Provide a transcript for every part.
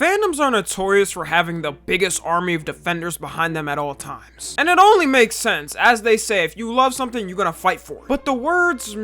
Fandoms are notorious for having the biggest army of defenders behind them at all times. And it only makes sense, as they say, if you love something, you're gonna fight for it. But the words,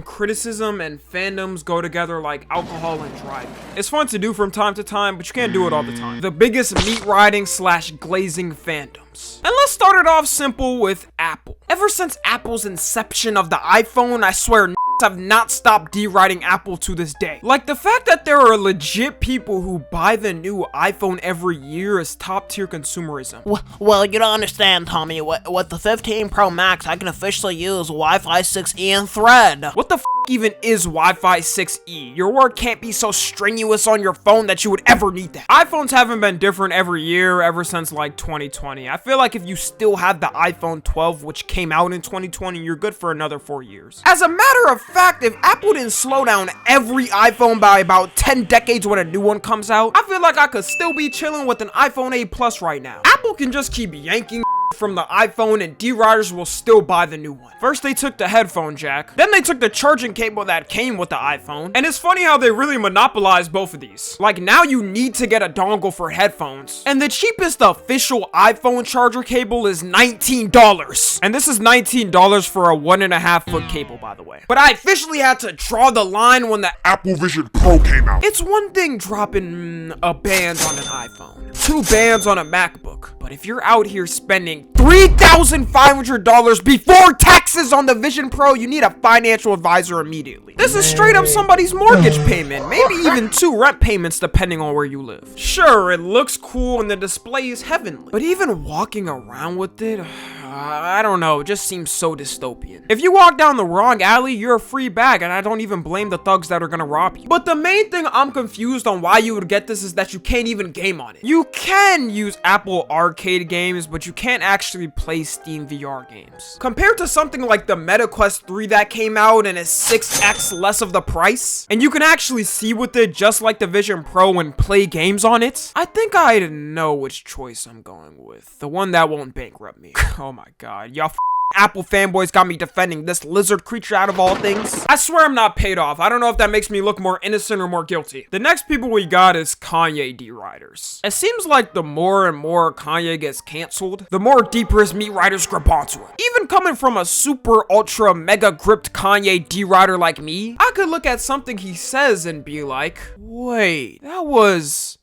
criticism and fandoms go together like alcohol and driving. It's fun to do from time to time, but you can't do it all the time. The biggest meat riding / glazing fandoms. And let's start it off simple with Apple. Ever since Apple's inception of the iPhone, I swear have not stopped deriding Apple to this day. Like, the fact that there are legit people who buy the new iPhone every year is top tier consumerism. Well, you don't understand, Tommy. With the 15 Pro Max, I can officially use Wi-Fi 6E and Thread. What the f even is Wi-Fi 6E? Your work can't be so strenuous on your phone that you would ever need that. iPhones haven't been different every year ever since like 2020. I feel like if you still have the iPhone 12, which came out in 2020, you're good for another 4 years. As a matter of fact, if Apple didn't slow down every iPhone by about 10 decades when a new one comes out, I feel like I could still be chilling with an iPhone 8 Plus right now. Apple can just keep yanking from the iPhone and D-Riders will still buy the new one. First they took the headphone jack, then they took the charging cable that came with the iPhone, and it's funny how they really monopolized both of these. Like, now you need to get a dongle for headphones, and the cheapest official iPhone charger cable is $19. And this is $19 for a 1.5 foot cable, by the way. But I officially had to draw the line when the Apple Vision Pro came out. It's one thing dropping a band on an iPhone, 2 bands on a MacBook, but if you're out here spending $3,500 before taxes on the Vision Pro, you need a financial advisor immediately. This is straight up somebody's mortgage payment, maybe even 2 rent payments depending on where you live. Sure, it looks cool and the display is heavenly, but even walking around with it, I don't know, it just seems so dystopian. If you walk down the wrong alley, you're a free bag, and I don't even blame the thugs that are gonna rob you. But the main thing I'm confused on why you would get this is that you can't even game on it. You can use Apple Arcade games, but you can't actually play Steam VR games. Compared to something like the Meta Quest 3 that came out and is 6x less of the price, and you can actually see with it just like the Vision Pro and play games on it, I think I know which choice I'm going with. The one that won't bankrupt me. Oh my god, y'all Apple fanboys got me defending this lizard creature out of all things. I swear I'm not paid off. I don't know if that makes me look more innocent or more guilty. The next people we got is Kanye D-Riders. It seems like the more and more Kanye gets canceled, the more deeper his meat riders grip onto him. Even coming from a super ultra mega gripped Kanye D-Rider like me, I could look at something he says and be like, wait, that was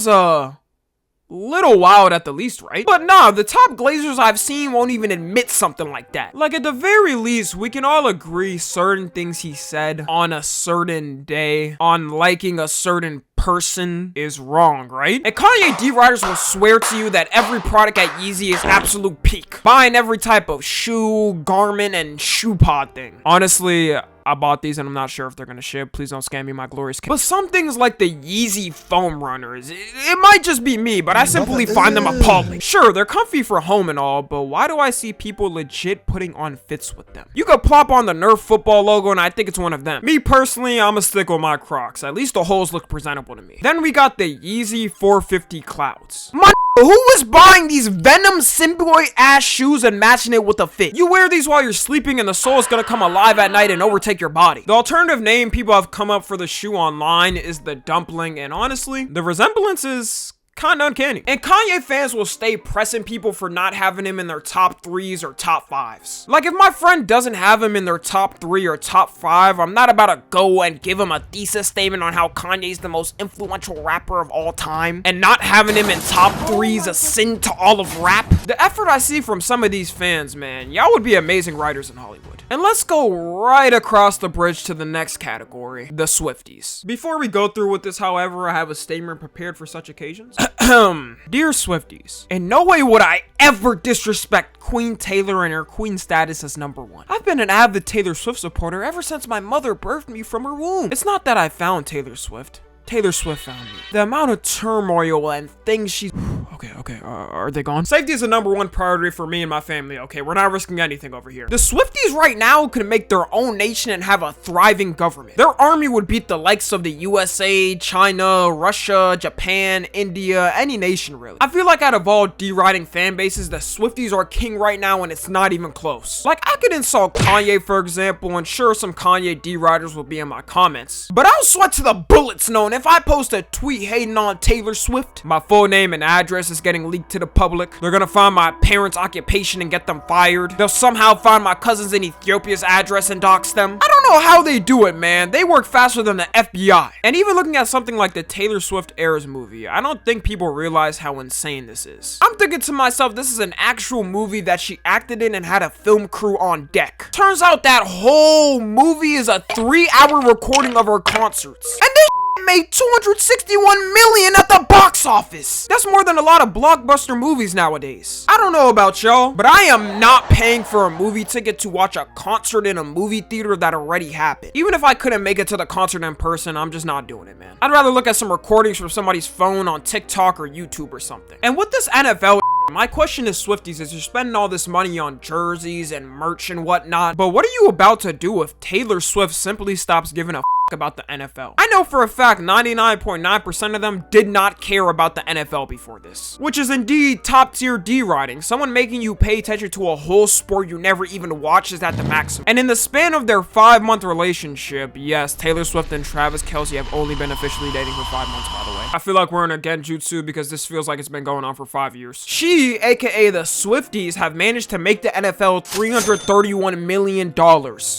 a little wild at the least, right? But nah, the top glazers I've seen won't even admit something like that. Like, at the very least, we can all agree certain things he said on a certain day, on liking a certain person, is wrong, right? And Kanye D-Riders will swear to you that every product at Yeezy is absolute peak, buying every type of shoe, garment, and shoe pod thing. Honestly, I bought these and I'm not sure if they're gonna ship. Please don't scam me my glorious kid. But some things like the Yeezy foam runners, it might just be me, but I simply find them appalling. Sure, they're comfy for home and all, but why do I see people legit putting on fits with them? You could plop on the Nerf football logo and I think it's one of them. Me personally, I'ma stick with my Crocs. At least the holes look presentable to me. Then we got the Yeezy 450 Clouds. Who was buying these Venom symbiote ass shoes and matching it with a fit? You wear these while you're sleeping and the sole is gonna come alive at night and overtake your body. The alternative name people have come up for the shoe online is the Dumpling, and honestly, the resemblance is kinda uncanny. And Kanye fans will stay pressing people for not having him in their top 3s or top 5s. Like, if my friend doesn't have him in their top 3 or top 5, I'm not about to go and give him a thesis statement on how Kanye's the most influential rapper of all time, and not having him in top 3's a sin to all of rap. The effort I see from some of these fans, man, y'all would be amazing writers in Hollywood. And let's go right across the bridge to the next category, the Swifties. Before we go through with this, however, I have a statement prepared for such occasions. Dear Swifties, in no way would I ever disrespect Queen Taylor and her queen status as #1. I've been an avid Taylor Swift supporter ever since my mother birthed me from her womb. It's not that I found Taylor Swift. Taylor Swift found me. The amount of turmoil and things she's... Okay, are they gone? Safety is the #1 priority for me and my family, okay? We're not risking anything over here. The Swifties right now could make their own nation and have a thriving government. Their army would beat the likes of the USA, China, Russia, Japan, India, any nation really. I feel like out of all deriding fan bases, the Swifties are king right now and it's not even close. Like, I could insult Kanye, for example, and sure, some Kanye deriders will be in my comments, but I'll sweat to the bullets known if I post a tweet hating on Taylor Swift, my full name and address is getting leaked to the public. They're gonna find my parents' occupation and get them fired. They'll somehow find my cousins in Ethiopia's address and dox them. I don't know how they do it, man. They work faster than the FBI. And even looking at something like the Taylor Swift Eras movie, I don't think people realize how insane this is. I'm thinking to myself, this is an actual movie that she acted in and had a film crew on deck. Turns out that whole movie is a 3-hour recording of her concerts. And this made $261 million at the box office. That's more than a lot of blockbuster movies nowadays. I don't know about y'all, but I am not paying for a movie ticket to watch a concert in a movie theater that already happened. Even if I couldn't make it to the concert in person, I'm just not doing it, man. I'd rather look at some recordings from somebody's phone on TikTok or YouTube or something. And with this NFL, my question is, Swifties, is you're spending all this money on jerseys and merch and whatnot, but what are you about to do if Taylor Swift simply stops giving a about the NFL? I know for a fact 99.9% of them did not care about the NFL before this, which is indeed top tier deriding. Someone making you pay attention to a whole sport you never even watched is at the maximum. And in the span of their 5-month relationship, yes, Taylor Swift and Travis Kelce have only been officially dating for 5 months, by the way. I feel like we're in a genjutsu because this feels like it's been going on for 5 years. She, aka the Swifties, have managed to make the NFL $331 million.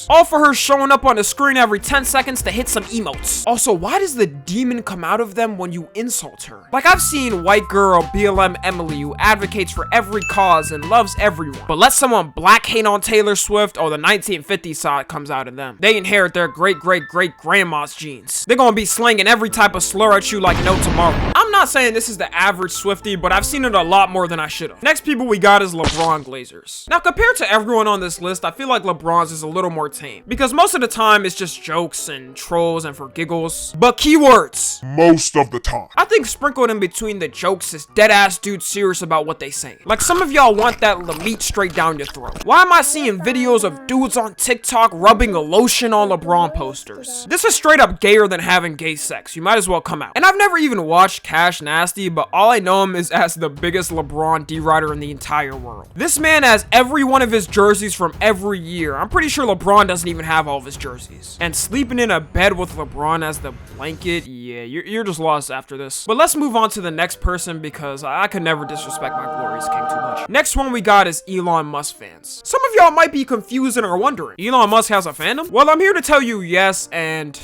All for her showing up on the screen every 10 seconds to hit some emotes. Also, why does the demon come out of them when you insult her? Like, I've seen white girl BLM Emily who advocates for every cause and loves everyone, but let someone black hate on Taylor Swift, or the 1950s side comes out of them. They inherit their great-great-great-grandma's genes. They're gonna be slanging every type of slur at you like no tomorrow. I'm not saying this is the average Swiftie, but I've seen it a lot more than I should have. Next people we got is LeBron Glazers. Now, compared to everyone on this list, I feel like LeBron's is a little more tame, because most of the time it's just jokes and trolls and for giggles, but keywords most of the time. I think sprinkled in between the jokes is dead ass dudes serious about what they say. Like, some of y'all want that meat straight down your throat. Why am I seeing videos of dudes on TikTok rubbing a lotion on LeBron posters? This is straight up gayer than having gay sex. You might as well come out. And I've never even watched Cash Nasty, but all I know him is as the biggest LeBron derider in the entire world. This man has every one of his jerseys from every year. I'm pretty sure LeBron doesn't even have all of his jerseys. And sleeping in a bed with LeBron as the blanket, yeah, you're just lost after this. But let's move on to the next person because I could never disrespect my glorious king too much. Next one we got is Elon Musk fans. Some of y'all might be confused and are wondering, Elon Musk has a fandom? Well, I'm here to tell you yes, and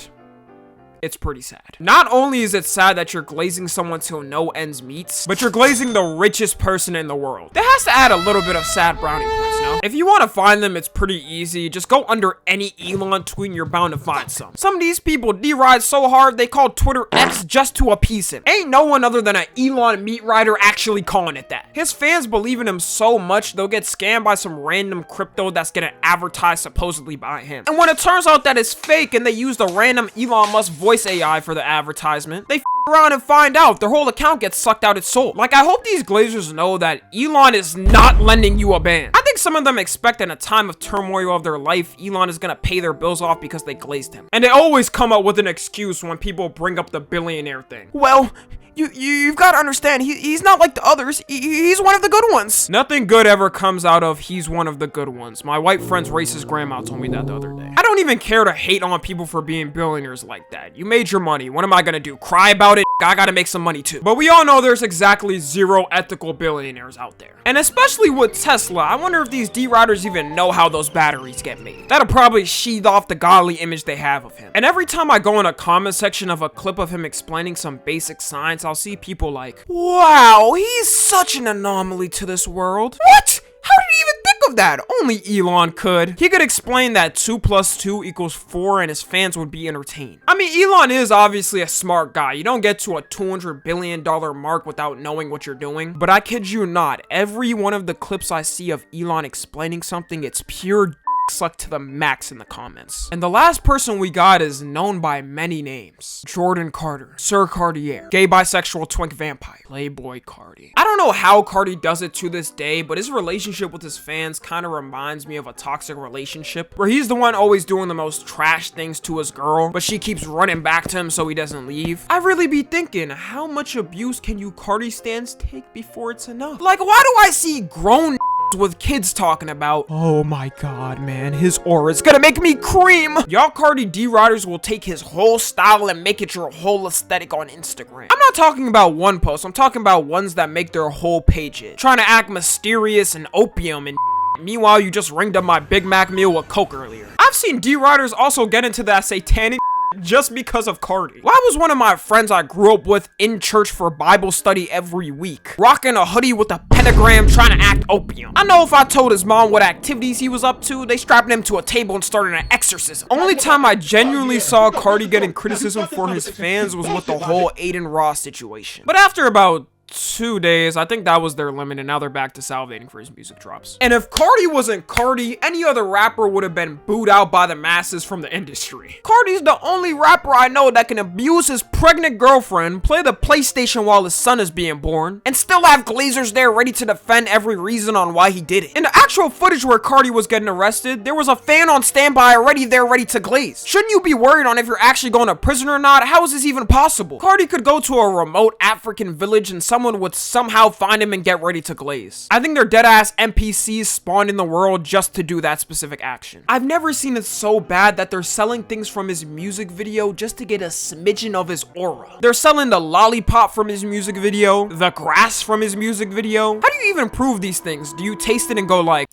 it's pretty sad. Not only is it sad that you're glazing someone till no ends meets, but you're glazing the richest person in the world. That has to add a little bit of sad brownie points, no? If you want to find them, it's pretty easy. Just go under any Elon tweet and you're bound to find some. Some of these people deride so hard they call Twitter X just to appease him. Ain't no one other than an Elon meat rider actually calling it that. His fans believe in him so much they'll get scammed by some random crypto that's getting advertised supposedly by him. And when it turns out that it's fake and they use the random Elon Musk voice AI for the advertisement, they around and find out their whole account gets sucked out its soul. Like, I hope these glazers know that Elon is not lending you a band. I think some of them expect in a time of turmoil of their life, Elon is gonna pay their bills off because they glazed him. And they always come up with an excuse when people bring up the billionaire thing. Well, you've got to understand, he's not like the others. He's one of the good ones. Nothing good ever comes out of he's one of the good ones. My white friend's racist grandma told me that the other day. I don't even care to hate on people for being billionaires like that. You made your money. What am I gonna do? Cry about it? I gotta make some money too. But we all know there's exactly 0 ethical billionaires out there. And especially with Tesla, I wonder if these D-Riders even know how those batteries get made. That'll probably sheath off the godly image they have of him. And every time I go in a comment section of a clip of him explaining some basic science, I'll see people like, wow, he's such an anomaly to this world. What? How did he even think of that? Only Elon could. He could explain that 2 + 2 = 4 and his fans would be entertained. I mean, Elon is obviously a smart guy. You don't get to a $200 billion mark without knowing what you're doing. But I kid you not, every one of the clips I see of Elon explaining something, it's pure sucked to the max in the comments. And the last person we got is known by many names. Jordan Carter, Sir Cartier, gay bisexual twink vampire, Playboi Carti. I don't know how Carti does it to this day, but his relationship with his fans kind of reminds me of a toxic relationship where he's the one always doing the most trash things to his girl, but she keeps running back to him so he doesn't leave. I really be thinking, how much abuse can you Carti stans take before it's enough? Like, why do I see grown with kids talking about, oh my god, man, his aura is gonna make me cream? Y'all Carti D-Riders will take his whole style and make it your whole aesthetic on Instagram. I'm not talking about one post, I'm talking about ones that make their whole pages, trying to act mysterious and opium and meanwhile you just ringed up my Big Mac meal with Coke earlier. I've seen D-Riders also get into that satanic just because of Carti. Why was one of my friends I grew up with in church for Bible study every week, rocking a hoodie with a pentagram trying to act opium? I know if I told his mom what activities he was up to, they strapped him to a table and started an exorcism. Only time I genuinely saw Carti getting criticism for his fans was with the whole Aiden Ross situation. But after about 2 days, I think that was their limit, and now they're back to salivating for his music drops. And if Carti wasn't Carti, any other rapper would have been booed out by the masses from the industry. Carti's the only rapper I know that can abuse his pregnant girlfriend, play the PlayStation while his son is being born, and still have Glazers there ready to defend every reason on why he did it. In the actual footage where Carti was getting arrested, there was a fan on standby already there ready to glaze. Shouldn't you be worried on if you're actually going to prison or not? How is this even possible? Carti could go to a remote African village and someone would somehow find him and get ready to glaze. I think they're dead-ass NPCs spawned in the world just to do that specific action. I've never seen it so bad that they're selling things from his music video just to get a smidgen of his aura. They're selling the lollipop from his music video, the grass from his music video. How do you even prove these things? Do you taste it and go like,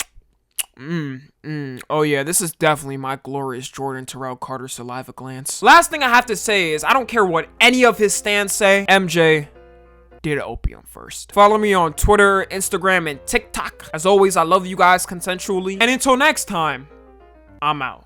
oh yeah, this is definitely my glorious Jordan Terrell Carter saliva glands. Last thing I have to say is, I don't care what any of his stans say, MJ did opium first. Follow me on Twitter, Instagram, and TikTok. As always, I love you guys consensually. And until next time, I'm out.